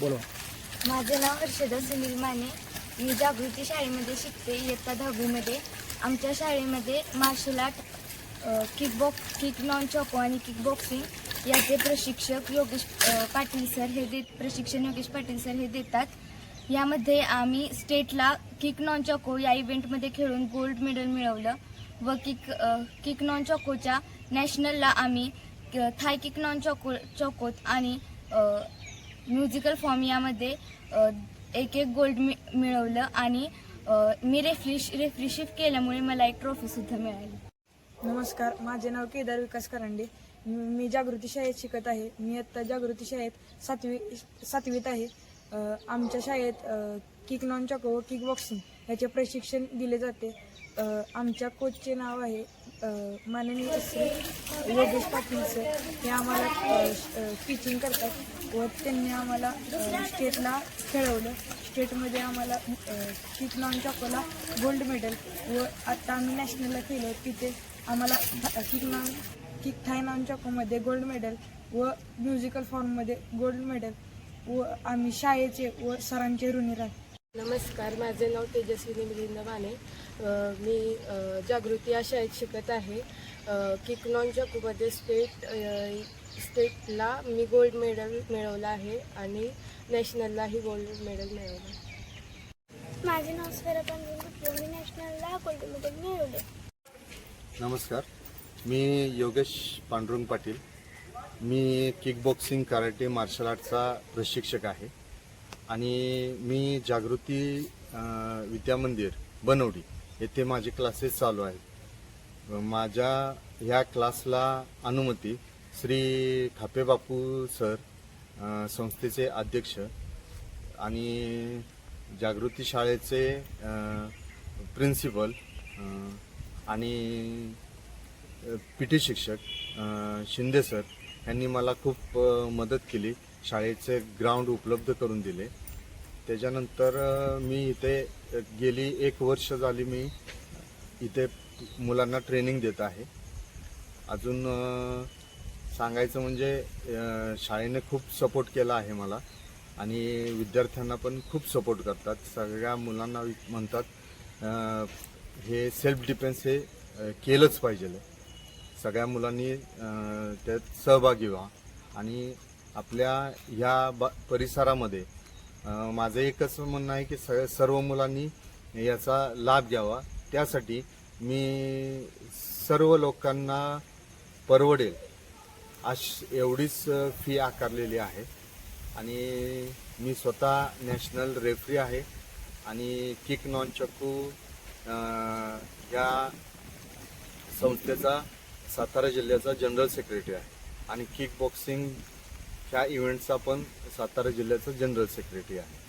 बोला. माझे नाव हर्षदा सुनील माने. मी जागृती शाळेमध्ये शिकते इयत्ता 10वीमध्ये. आमच्या शाळेमध्ये martial art, kick nunchaku आणि किक बॉक्सिंग याचे प्रशिक्षक योगेश पाटील सर हे देतात. यामध्ये आम्ही स्टेटला किक नॉन चॉको या इव्हेंटमध्ये खेळून गोल्ड मेडल मिळवलं व किक नॉन चॉकोच्या नॅशनलला आम्ही थाय किक नॉन चॉकोत आणि म्युझिकल फॉर्म यामध्ये एक गोल्ड मिळवलं आणि मी रेफ्रीशिप केल्यामुळे मला एक ट्रॉफीसुद्धा मिळाली. नमस्कार, माझे नाव केदार विकास करंडे. मी जागृती शाळेत शिकत आहे. मी आत्ता जागृती शाळेत सातवीत आहे. आमच्या शाळेत किक नॉन चॉको व किक बॉक्सिंग याचे प्रशिक्षण दिले जाते. आमच्या कोचचे नाव आहे माननीय श्री योगेश पाटील सर. हे आम्हाला टीचिंग करतात व त्यांनी आम्हाला स्टेटला खेळवलं. स्टेटमध्ये आम्हाला किक नॉन चॉकोला गोल्ड मेडल व आत्ता आम्ही नॅशनलला केलं. तिथे आम्हाला किक थाय नॉन चॉकोमध्ये गोल्ड मेडल व म्युझिकल फॉर्ममध्ये गोल्ड मेडल व आम्ही शाळेचे व सरांचे ऋणी राहतो. नमस्कार, माझे नाव तेजस्विनी मिलिंद माने. मी जागृती या शाळेत शिकत आहे. किक नॉन चॉकोमध्ये स्टेटला मी गोल्ड मेडल मिळवलं आहे आणि नॅशनललाही गोल्ड मेडल मिळवलं. माझे नाव स्वेरा पांडुरंग. मी नॅशनलला गोल्ड मेडल मिळवले. नमस्कार, मी योगेश पांडुरंग पाटील. मी किक बॉक्सिंग, कराटे, मार्शल आर्टचा प्रशिक्षक आहे आणि मी जागृती विद्यामंदिर बनवडी येथे माझे क्लासेस चालू आहेत. माझ्या ह्या क्लासला अनुमती श्री खापे बापू सर, संस्थेचे अध्यक्ष आणि जागृती शाळेचे प्रिन्सिपल आणि PT शिक्षक शिंदे सर यांनी मला खूप मदत केली. शाळेचे ग्राउंड उपलब्ध करून दिले. त्याच्यानंतर मी इथे गेली 1 वर्ष झाली मी इथे मुलांना ट्रेनिंग देत आहे. अजून सांगायचं म्हणजे शाळेने खूप सपोर्ट केला आहे मला आणि विद्यार्थ्यांना पण खूप सपोर्ट करतात. सगळ्या मुलांना म्हणतात हे सेल्फ डिफेन्स हे केलंच पाहिजे. सगळ्या मुलांनी त्यात सहभागी व्हा आणि आपल्या ह्या परिसरामध्ये माझं एकच म्हणणं आहे की सर्व मुलांनी याचा लाभ घ्यावा. त्यासाठी मी सर्व लोकांना परवडेल एवढीच फी आकारलेली आहे आणि मी स्वतः नॅशनल रेफरी आहे आणि किक नॉन चॉको या संस्थेचा सातारा जिल्ह्याचा जनरल सेक्रेटरी आहे आणि किक बॉक्सिंग ह्या इव्हेंटचा पण सातारा जिल्ह्याचा जनरल सेक्रेटरी आहे.